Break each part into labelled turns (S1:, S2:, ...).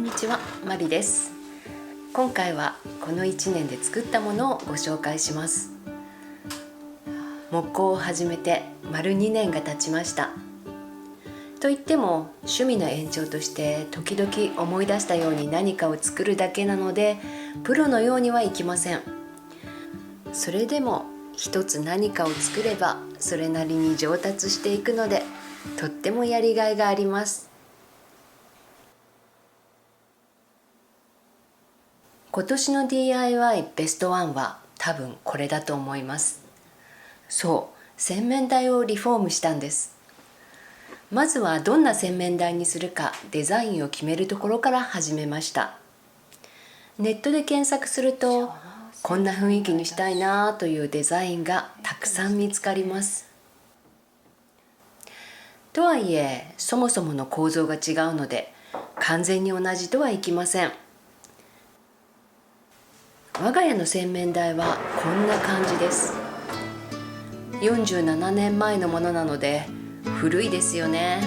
S1: んにちは、マリです。今回はこの1年で作ったものをご紹介します。木工を始めて丸2年が経ちました。といっても趣味の延長として時々思い出したように何かを作るだけなので、プロのようにはいきません。それでも一つ何かを作ればそれなりに上達していくので、とってもやりがいがあります。今年の DIY ベストワンは多分これだと思います。そう、洗面台をリフォームしたんです。まずはどんな洗面台にするかデザインを決めるところから始めました。ネットで検索すると、こんな雰囲気にしたいなというデザインがたくさん見つかります。とはいえ、そもそもの構造が違うので完全に同じとはいきません。我が家の洗面台はこんな感じです。47年前のものなので古いですよね。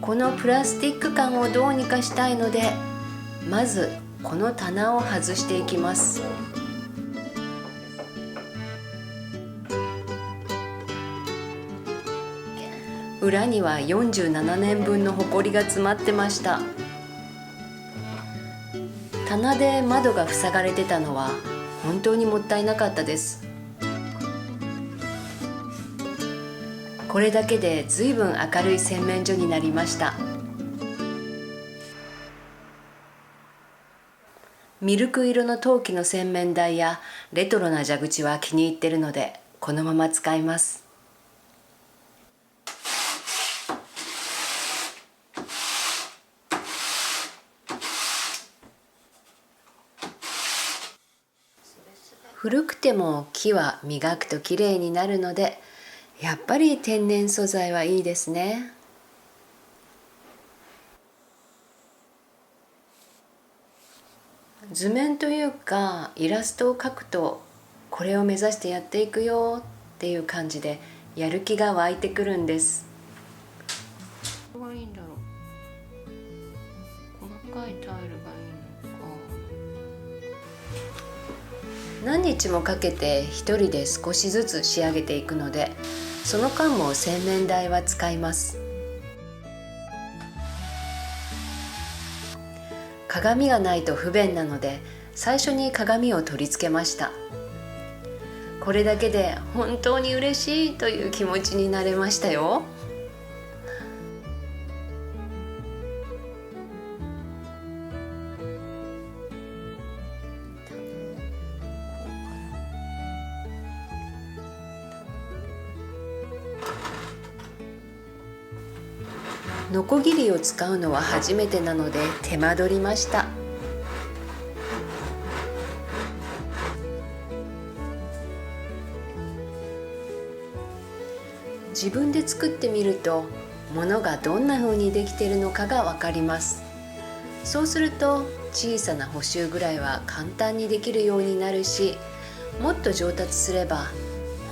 S1: このプラスチック感をどうにかしたいので、まずこの棚を外していきます。裏には47年分のホコリが詰まってました。棚で窓が塞がれてたのは本当にもったいなかったです。これだけで随分明るい洗面所になりました。ミルク色の陶器の洗面台やレトロな蛇口は気に入ってるので、このまま使います。古くても木は磨くときれいになるので、やっぱり天然素材はいいですね。図面というかイラストを描くと、これを目指してやっていくよっていう感じでやる気が湧いてくるんです。
S2: どこがいいんだろう。細かいタイルがいいのか。
S1: 何日もかけて一人で少しずつ仕上げていくので、その間も洗面台は使います。鏡がないと不便なので、最初に鏡を取り付けました。これだけで本当に嬉しいという気持ちになれましたよ。ノコギリを使うのは初めてなので手間取りました。自分で作ってみると、物がどんな風にできているのかがわかります。そうすると小さな補修ぐらいは簡単にできるようになるし、もっと上達すれば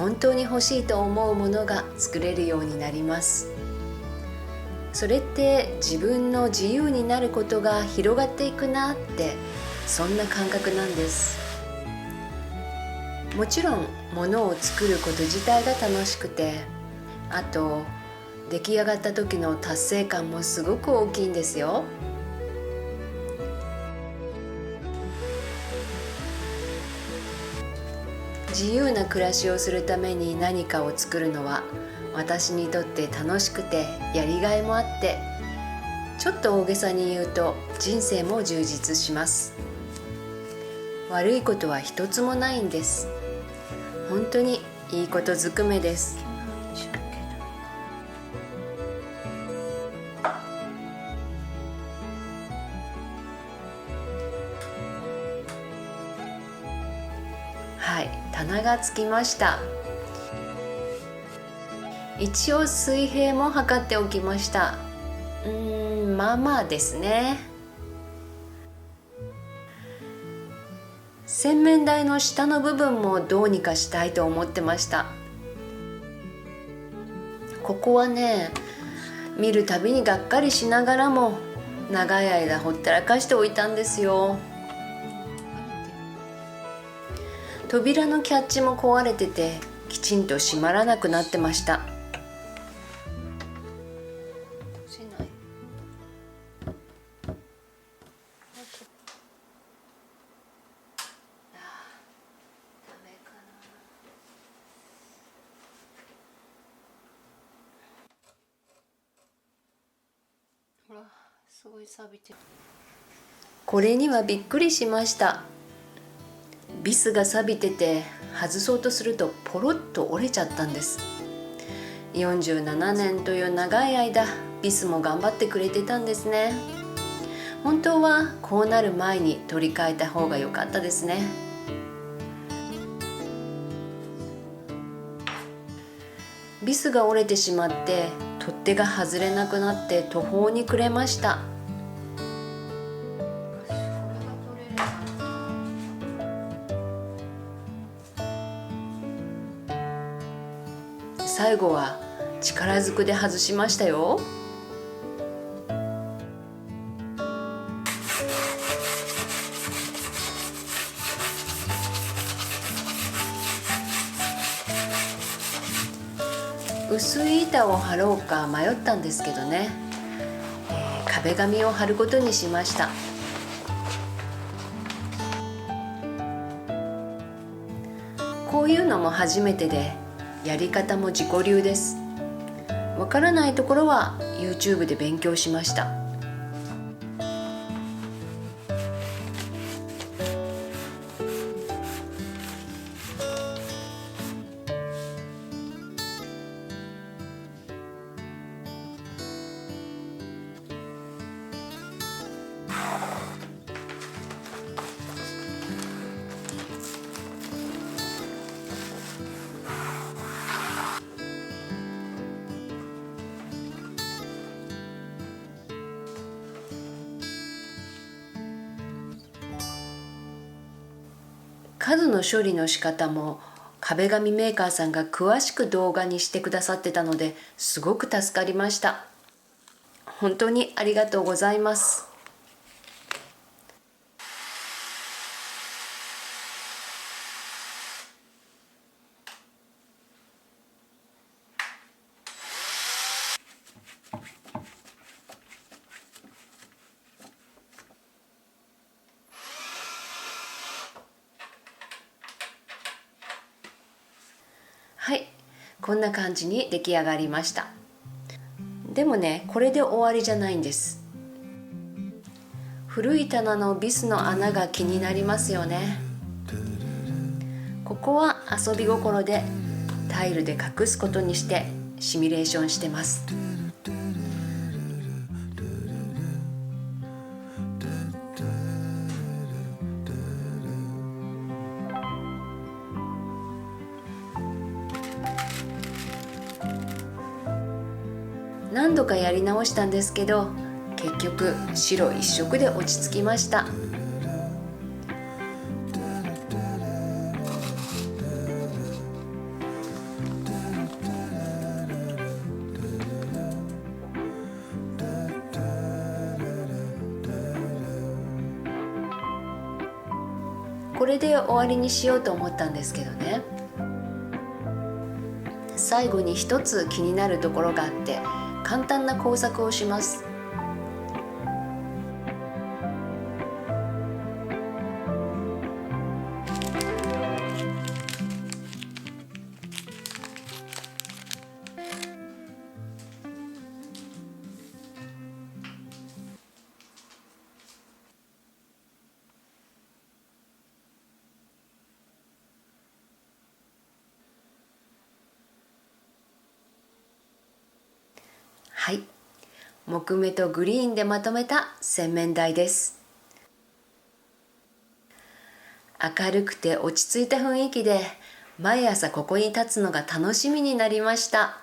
S1: 本当に欲しいと思うものが作れるようになります。それって自分の自由になることが広がっていくなって、そんな感覚なんです。もちろん物を作ること自体が楽しくて、あと出来上がった時の達成感もすごく大きいんですよ。自由な暮らしをするために何かを作るのは、私にとって楽しくてやりがいもあって、ちょっと大げさに言うと人生も充実します。悪いことは一つもないんです。本当にいいことずくめです。はい、棚がつきました。一応水平も測っておきました。まあまあですね。洗面台の下の部分もどうにかしたいと思ってました。ここはね、見るたびにがっかりしながらも長い間ほったらかしておいたんですよ。扉のキャッチも壊れててきちんと閉まらなくなってました。
S2: ほら、すごい錆びてる。
S1: これにはびっくりしました。ビスが錆びてて外そうとするとポロッと折れちゃったんです。47年という長い間ビスも頑張ってくれてたんですね。本当はこうなる前に取り替えた方が良かったですね。ビスが折れてしまって取っ手が外れなくなって途方に暮れました。最後は力ずくで外しましたよ。薄い板を貼ろうか迷ったんですけどね、壁紙を貼ることにしました。こういうのも初めてでやり方も自己流です。わからないところは YouTube で勉強しました。角の処理の仕方も壁紙メーカーさんが詳しく動画にしてくださってたのですごく助かりました。本当にありがとうございます。はい、こんな感じに出来上がりました。でもね、これで終わりじゃないんです。古い棚のビスの穴が気になりますよね。ここは遊び心でタイルで隠すことにしてシミュレーションしてます。何度かやり直したんですけど、結局白一色で落ち着きました。これで終わりにしようと思ったんですけどね、最後に一つ気になるところがあって簡単な工作をします。はい、木目とグリーンでまとめた洗面台です。明るくて落ち着いた雰囲気で毎朝ここに立つのが楽しみになりました。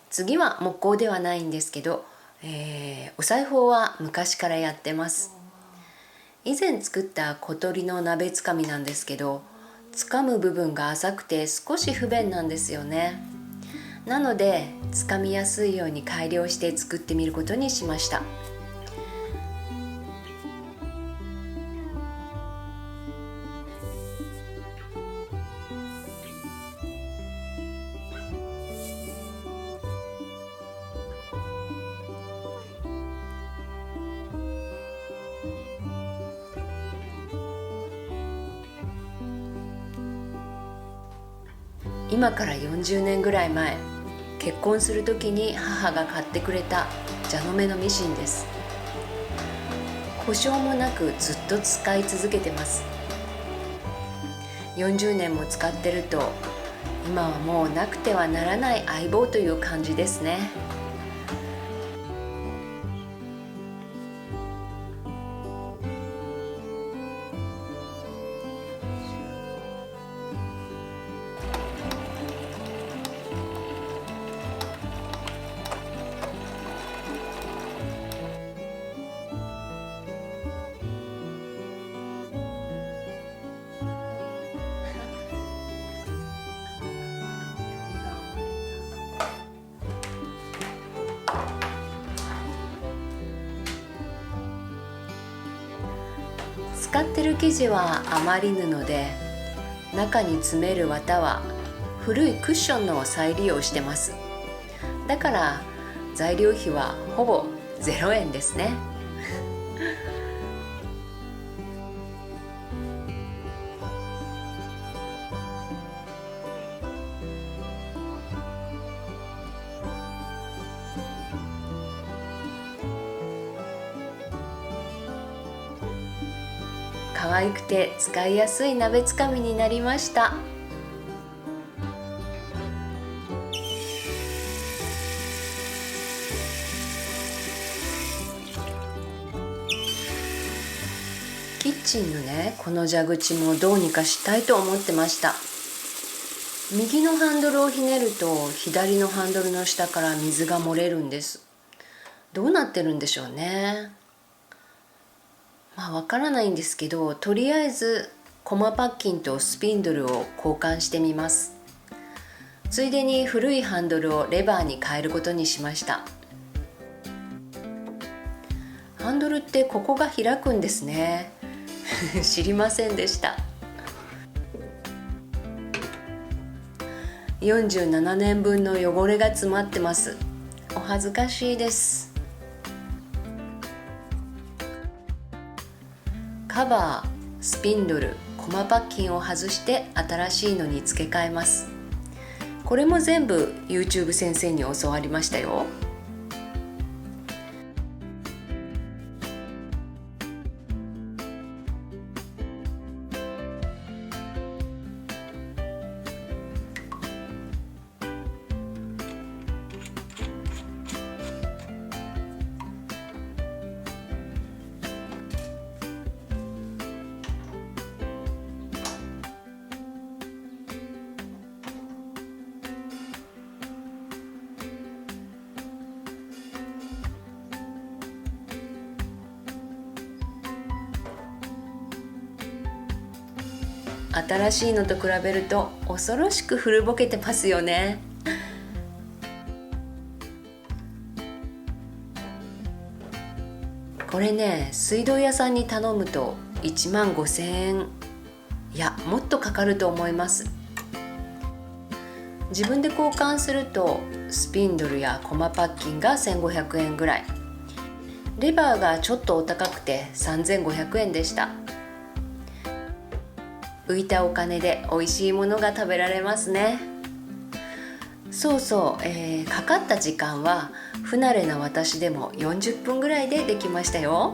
S1: 次は木工ではないんですけど、お裁縫は昔からやってます。以前作った小鳥の鍋つかみなんですけど、つかむ部分が浅くて少し不便なんですよね。なのでつかみやすいように改良して作ってみることにしました。今から40年ぐらい前、結婚する時に母が買ってくれた蛇の目のミシンです。故障もなくずっと使い続けてます。40年も使ってると、今はもうなくてはならない相棒という感じですね。使ってる生地は余り布で、中に詰める綿は古いクッションの再利用してます。だから材料費はほぼ0円ですね。可愛くて使いやすい鍋つかみになりました。キッチンのね、この蛇口もどうにかしたいと思ってました。右のハンドルをひねると左のハンドルの下から水が漏れるんです。どうなってるんでしょうね。わからないんですけど、とりあえずコマパッキンとスピンドルを交換してみます。ついでに古いハンドルをレバーに変えることにしました。ハンドルってここが開くんですね。知りませんでした。47年分の汚れが詰まってます。お恥ずかしいです。カバー、スピンドル、コマパッキンを外して新しいのに付け替えます。これも全部 YouTube 先生に教わりましたよ。新しいのと比べると恐ろしく古ぼけてますよね。これね、水道屋さんに頼むと1万5,000円、いやもっとかかると思います。自分で交換するとスピンドルやコマパッキンが1,500円ぐらい、レバーがちょっとお高くて3,500円でした。浮いたお金で美味しいものが食べられますね。そうそう、かかった時間は不慣れな私でも40分ぐらいでできましたよ。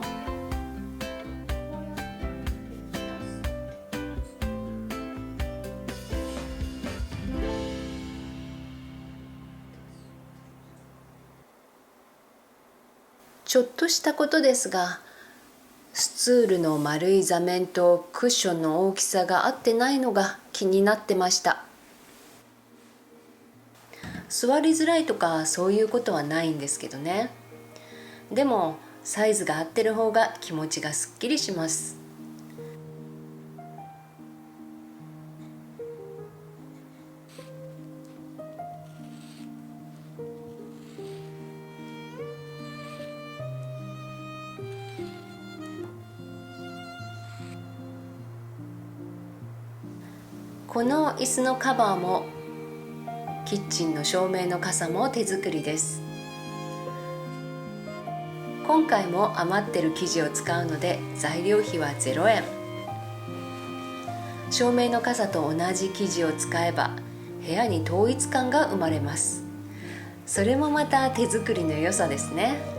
S1: ちょっとしたことですが、スツールの丸い座面とクッションの大きさが合ってないのが気になってました。座りづらいとかそういうことはないんですけどね。でもサイズが合ってる方が気持ちがすっきりします。この椅子のカバーもキッチンの照明の傘も手作りです。今回も余ってる生地を使うので材料費は0円。照明の傘と同じ生地を使えば部屋に統一感が生まれます。それもまた手作りの良さですね。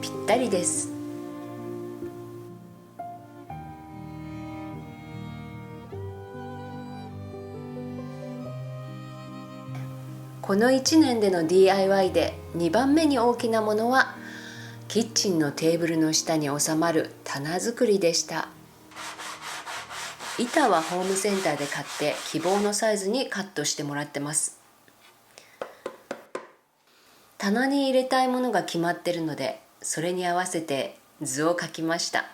S1: ぴったりです。この1年での DIY で2番目に大きなものはキッチンのテーブルの下に収まる棚作りでした。板はホームセンターで買って希望のサイズにカットしてもらってます。棚に入れたいものが決まってるのでそれに合わせて図を描きました。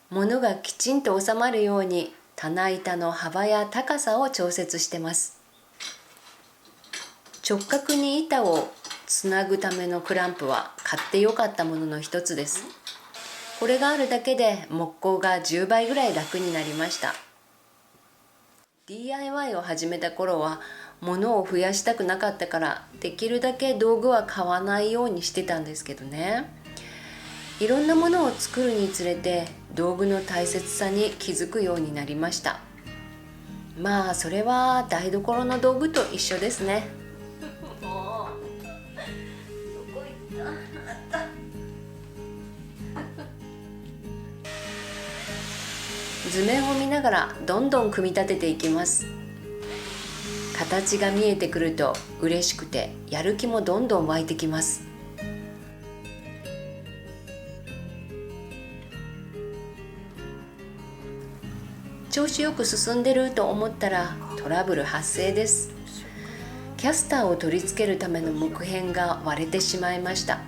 S1: 物がきちんと収まるように棚板の幅や高さを調節してます。直角に板をつなぐためのクランプは買ってよかったものの一つです。これがあるだけで木工が10倍ぐらい楽になりました。 DIY を始めた頃は物を増やしたくなかったからできるだけ道具は買わないようにしてたんですけどね、いろんなものを作るにつれて道具の大切さに気づくようになりました。まあそれは台所の道具と一緒ですね。図面を見ながらどんどん組み立てていきます。形が見えてくると嬉しくてやる気もどんどん湧いてきます。調子よく進んでると思ったらトラブル発生です。キャスターを取り付けるための木片が割れてしまいました。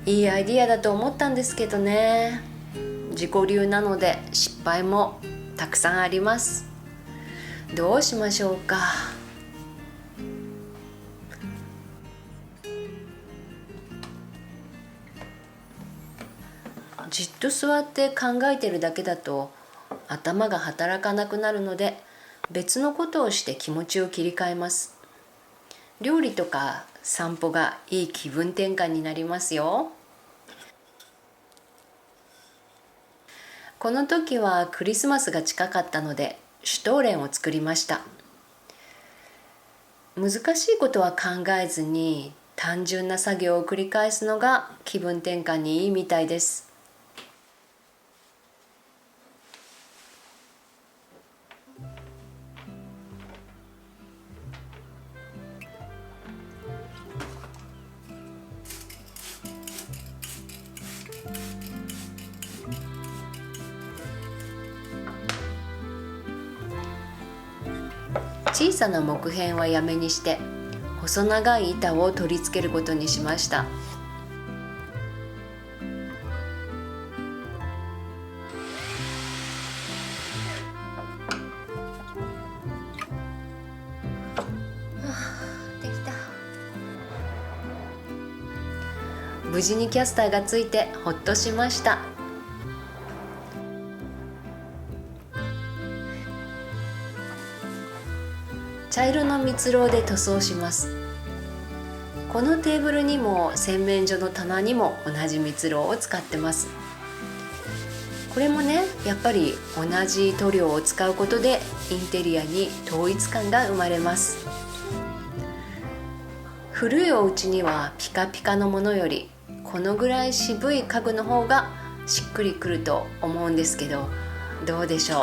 S1: いいアイディアだと思ったんですけどね、自己流なので失敗もたくさんあります。どうしましょうか。じっと座って考えてるだけだと頭が働かなくなるので別のことをして気持ちを切り替えます。料理とか散歩がいい気分転換になりますよ。この時はクリスマスが近かったのでシュトーレンを作りました。難しいことは考えずに単純な作業を繰り返すのが気分転換にいいみたいです。小さな木片はやめにして細長い板を取り付けることにしました。できた。無事にキャスターがついてほっとしました。茶色の蜜蝋で塗装します。このテーブルにも洗面所の棚にも同じ蜜蝋を使ってます。これもね、やっぱり同じ塗料を使うことでインテリアに統一感が生まれます。古いお家にはピカピカのものよりこのぐらい渋い家具の方がしっくりくると思うんですけど、どうでしょう。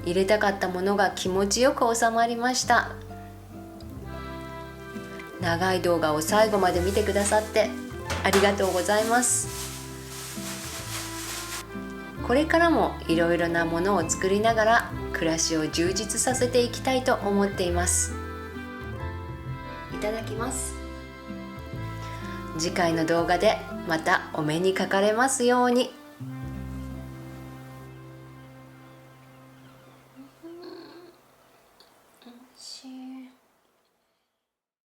S1: 入れたかったものが気持ちよく収まりました。長い動画を最後まで見てくださってありがとうございます。これからもいろいろなものを作りながら暮らしを充実させていきたいと思っています。いただきます。次回の動画でまたお目にかかれますように。